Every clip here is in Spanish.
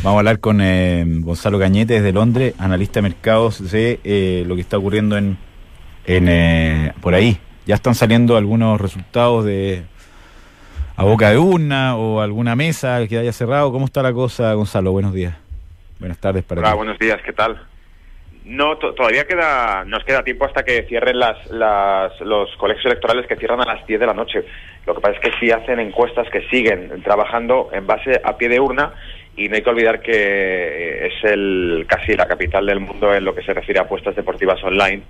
Vamos a hablar con Gonzalo Cañete desde Londres, analista de mercados de lo que está ocurriendo por ahí. Ya están saliendo algunos resultados a boca de urna o alguna mesa que haya cerrado. ¿Cómo está la cosa, Gonzalo? Buenos días. Buenas tardes para ti. Hola, buenos días, ¿qué tal? No, todavía nos queda tiempo hasta que cierren los colegios electorales, que cierran a las 10 de la noche. Lo que pasa es que sí hacen encuestas que siguen trabajando en base a pie de urna, y no hay que olvidar que es casi la capital del mundo en lo que se refiere a apuestas deportivas online,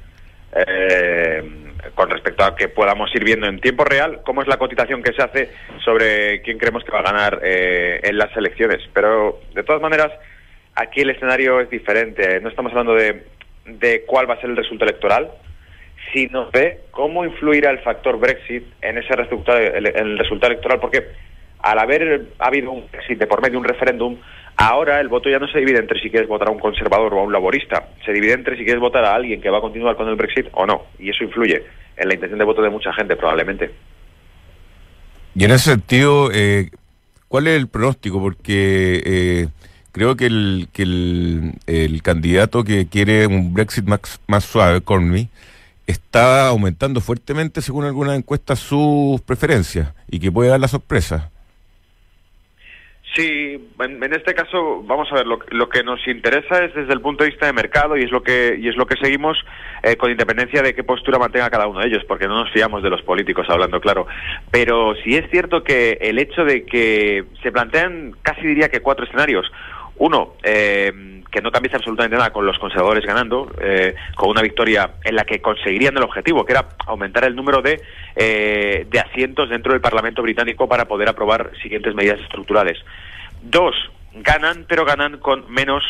con respecto a que podamos ir viendo en tiempo real cómo es la cotización que se hace sobre quién creemos que va a ganar en las elecciones. Pero, de todas maneras, aquí el escenario es diferente. No estamos hablando de cuál va a ser el resultado electoral, sino de cómo influirá el factor Brexit en ese resultado, en el resultado electoral, porque al haber habido un Brexit de por medio de un referéndum, ahora el voto ya no se divide entre si quieres votar a un conservador o a un laborista, se divide entre si quieres votar a alguien que va a continuar con el Brexit o no, y eso influye en la intención de voto de mucha gente, probablemente. Y en ese sentido, ¿cuál es el pronóstico? Porque creo que el candidato que quiere un Brexit más suave, Corbyn, está aumentando fuertemente, según algunas encuestas, sus preferencias, y que puede dar la sorpresa. Sí, en este caso, vamos a ver, lo que nos interesa es desde el punto de vista de mercado, y es lo que seguimos, con independencia de qué postura mantenga cada uno de ellos, porque no nos fiamos de los políticos, hablando claro. Pero sí es cierto que el hecho de que se plantean, casi diría que 4 escenarios. Uno, que no cambiase absolutamente nada, con los conservadores ganando, con una victoria en la que conseguirían el objetivo, que era aumentar el número de asientos dentro del Parlamento británico para poder aprobar siguientes medidas estructurales. 2, ganan, pero ganan con menos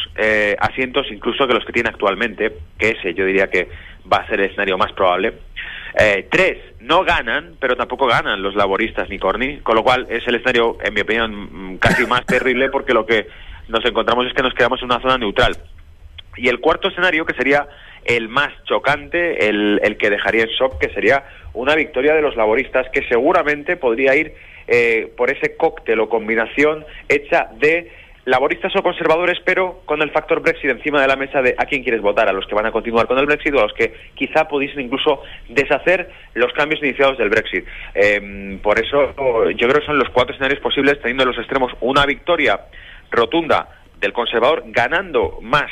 asientos incluso que los que tienen actualmente, que ese yo diría que va a ser el escenario más probable. 3, no ganan, pero tampoco ganan los laboristas ni Corbyn, con lo cual es el escenario, en mi opinión, casi más terrible, porque lo que nos encontramos es que nos quedamos en una zona neutral. Y el cuarto escenario, que sería el más chocante, el que dejaría en shock, que sería una victoria de los laboristas, que seguramente podría ir por ese cóctel o combinación hecha de laboristas o conservadores, pero con el factor Brexit encima de la mesa, de a quién quieres votar, a los que van a continuar con el Brexit o a los que quizá pudiesen incluso deshacer los cambios iniciados del Brexit. Por eso yo creo que son los 4 escenarios posibles, teniendo en los extremos una victoria rotunda del conservador ganando más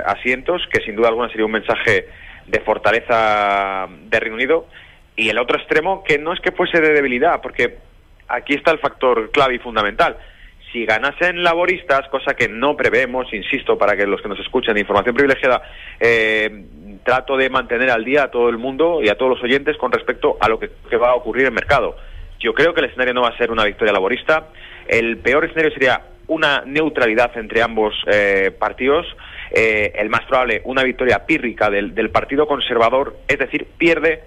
asientos, que sin duda alguna sería un mensaje de fortaleza de Reino Unido, y el otro extremo que no es que fuese de debilidad, porque aquí está el factor clave y fundamental. Si ganasen laboristas, cosa que no prevemos, insisto, para que los que nos escuchen, información privilegiada, trato de mantener al día a todo el mundo y a todos los oyentes con respecto a lo que va a ocurrir en el mercado. Yo creo que el escenario no va a ser una victoria laborista. El peor escenario sería una neutralidad entre ambos partidos. El más probable, una victoria pírrica del Partido Conservador, es decir, pierde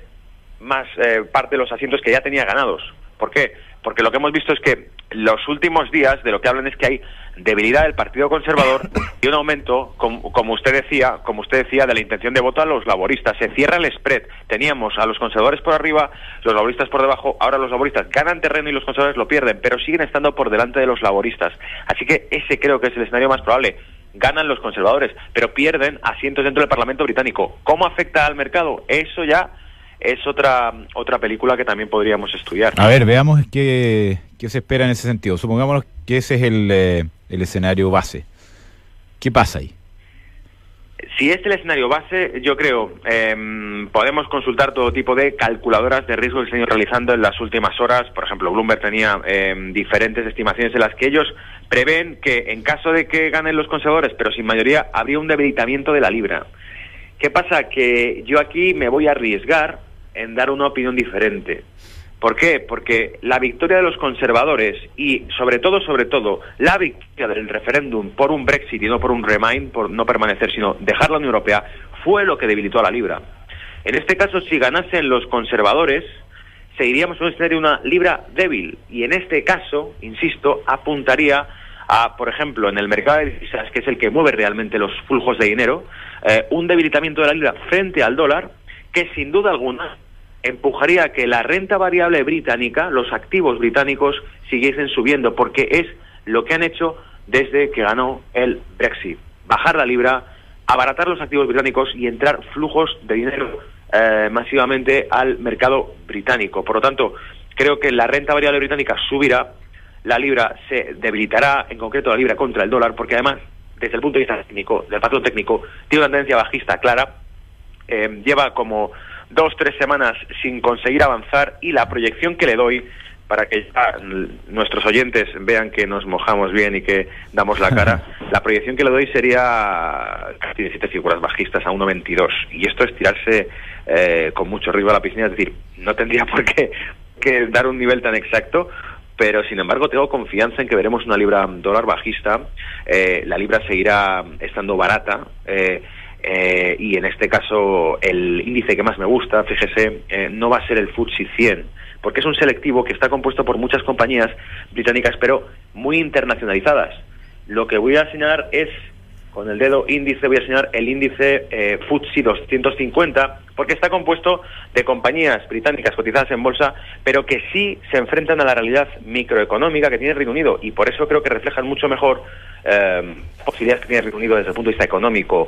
más parte de los asientos que ya tenía ganados. ¿Por qué? Porque lo que hemos visto es que los últimos días de lo que hablan es que hay debilidad del Partido Conservador y un aumento, como usted decía, de la intención de voto a los laboristas. Se cierra el spread. Teníamos a los conservadores por arriba, los laboristas por debajo. Ahora los laboristas ganan terreno y los conservadores lo pierden, pero siguen estando por delante de los laboristas. Así que ese creo que es el escenario más probable. Ganan los conservadores, pero pierden asientos dentro del Parlamento británico. ¿Cómo afecta al mercado? Eso ya es otra película que también podríamos estudiar. A ver, veamos qué se espera en ese sentido. Supongamos que ese es el escenario base. ¿Qué pasa ahí? Si es el escenario base, yo creo, podemos consultar todo tipo de calculadoras de riesgo que se han ido realizando en las últimas horas. Por ejemplo, Bloomberg tenía diferentes estimaciones en las que ellos prevén que en caso de que ganen los conservadores, pero sin mayoría, habría un debilitamiento de la libra. ¿Qué pasa? Que yo aquí me voy a arriesgar en dar una opinión diferente. ¿Por qué? Porque la victoria de los conservadores y, sobre todo, la victoria del referéndum por un Brexit y no por un Remain, por no permanecer, sino dejar la Unión Europea, fue lo que debilitó a la libra. En este caso, si ganasen los conservadores, seguiríamos en un escenario de una libra débil. Y en este caso, insisto, apuntaría a, por ejemplo, en el mercado de divisas, que es el que mueve realmente los flujos de dinero, un debilitamiento de la libra frente al dólar, que sin duda alguna empujaría a que la renta variable británica, los activos británicos, siguiesen subiendo, porque es lo que han hecho desde que ganó el Brexit. Bajar la libra, abaratar los activos británicos y entrar flujos de dinero masivamente al mercado británico. Por lo tanto, creo que la renta variable británica subirá, la libra se debilitará, en concreto la libra contra el dólar, porque además, desde el punto de vista técnico, del patrón técnico, tiene una tendencia bajista clara, lleva como 2-3 semanas sin conseguir avanzar, y la proyección que le doy, para que ya nuestros oyentes vean que nos mojamos bien y que damos la cara, la proyección que le doy sería casi de 7 figuras bajistas a 1,22, y esto es tirarse con mucho río a la piscina, es decir, no tendría por qué dar un nivel tan exacto, pero sin embargo tengo confianza en que veremos una libra dólar bajista, la libra seguirá estando barata, y en este caso el índice que más me gusta, fíjese, no va a ser el FTSE 100, porque es un selectivo que está compuesto por muchas compañías británicas, pero muy internacionalizadas. Lo que voy a señalar es, con el dedo índice, voy a señalar el índice FTSE 250, porque está compuesto de compañías británicas cotizadas en bolsa, pero que sí se enfrentan a la realidad microeconómica que tiene el Reino Unido, y por eso creo que reflejan mucho mejor posibilidades que tiene el Reino Unido desde el punto de vista económico,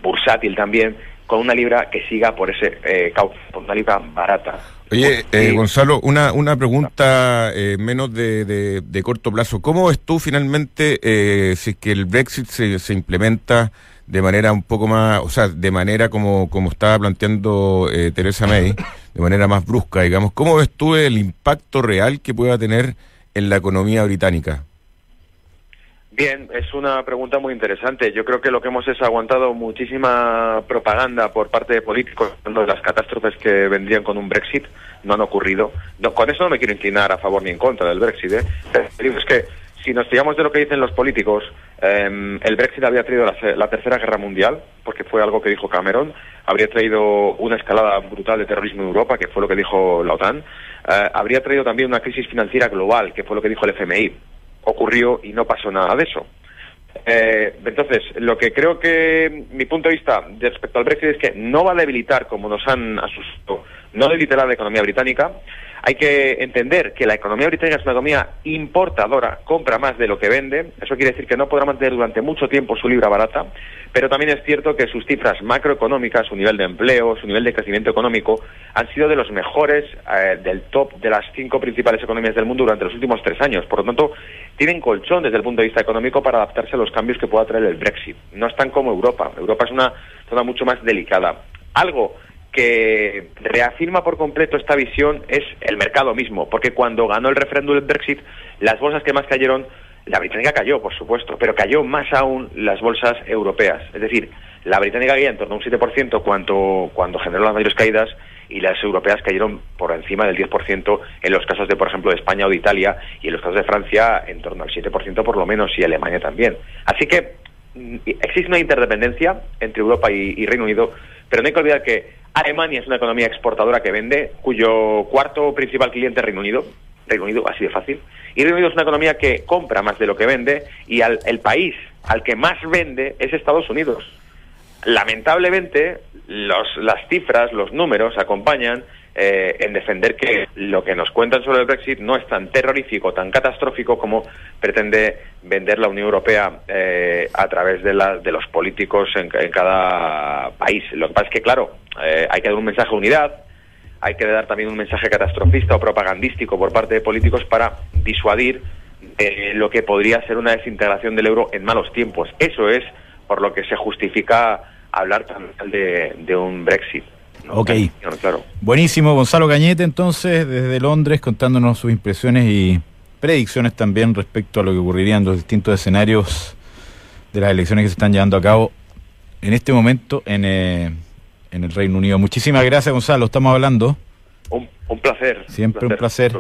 bursátil también, con una libra que siga por ese cauce, por una libra barata. Oye, Gonzalo, una pregunta menos de corto plazo. ¿Cómo ves tú finalmente si es que el Brexit se implementa de manera un poco más, o sea, de manera como estaba planteando Theresa May, de manera más brusca, digamos? ¿Cómo ves tú el impacto real que pueda tener en la economía británica? Bien, es una pregunta muy interesante. Yo creo que lo que hemos es aguantado muchísima propaganda por parte de políticos de las catástrofes que vendrían con un Brexit. No han ocurrido. No, con eso no me quiero inclinar a favor ni en contra del Brexit, Pero digo es que si nos fijamos de lo que dicen los políticos, el Brexit habría traído la Tercera Guerra Mundial, porque fue algo que dijo Cameron, habría traído una escalada brutal de terrorismo en Europa, que fue lo que dijo la OTAN, habría traído también una crisis financiera global, que fue lo que dijo el FMI. Ocurrió y no pasó nada de eso. Entonces, lo que creo que mi punto de vista respecto al Brexit es que no va a debilitar, como nos han asustado, no debilitará la economía británica. Hay que entender que la economía británica es una economía importadora, compra más de lo que vende. Eso quiere decir que no podrá mantener durante mucho tiempo su libra barata, pero también es cierto que sus cifras macroeconómicas, su nivel de empleo, su nivel de crecimiento económico, han sido de los mejores del top de las 5 principales economías del mundo durante los últimos 3 años. Por lo tanto, tienen colchón desde el punto de vista económico para adaptarse a los cambios que pueda traer el Brexit. No están como Europa. Europa es una zona mucho más delicada. Algo que reafirma por completo esta visión es el mercado mismo, porque cuando ganó el referéndum del Brexit, las bolsas que más cayeron, la británica cayó, por supuesto, pero cayó más aún las bolsas europeas. Es decir, la británica caía en torno a un 7% cuando generó las mayores caídas, y las europeas cayeron por encima del 10% en los casos de, por ejemplo, de España o de Italia, y en los casos de Francia en torno al 7% por lo menos, y Alemania también. Así que existe una interdependencia entre Europa y Reino Unido, pero no hay que olvidar que Alemania es una economía exportadora que vende, cuyo cuarto principal cliente es Reino Unido, así de fácil, y Reino Unido es una economía que compra más de lo que vende, y el país al que más vende es Estados Unidos. Lamentablemente, las cifras, los números acompañan en defender que lo que nos cuentan sobre el Brexit no es tan terrorífico, tan catastrófico como pretende vender la Unión Europea a través de los políticos en cada país. Lo que pasa es que, claro, hay que dar un mensaje de unidad, hay que dar también un mensaje catastrofista o propagandístico por parte de políticos para disuadir lo que podría ser una desintegración del euro en malos tiempos. Eso es por lo que se justifica hablar también de un Brexit. ¿No? Ok, claro. Buenísimo. Gonzalo Cañete, entonces, desde Londres, contándonos sus impresiones y predicciones también respecto a lo que ocurriría en los distintos escenarios de las elecciones que se están llevando a cabo en este momento en el Reino Unido. Muchísimas gracias, Gonzalo, estamos hablando. Un placer. Siempre un placer.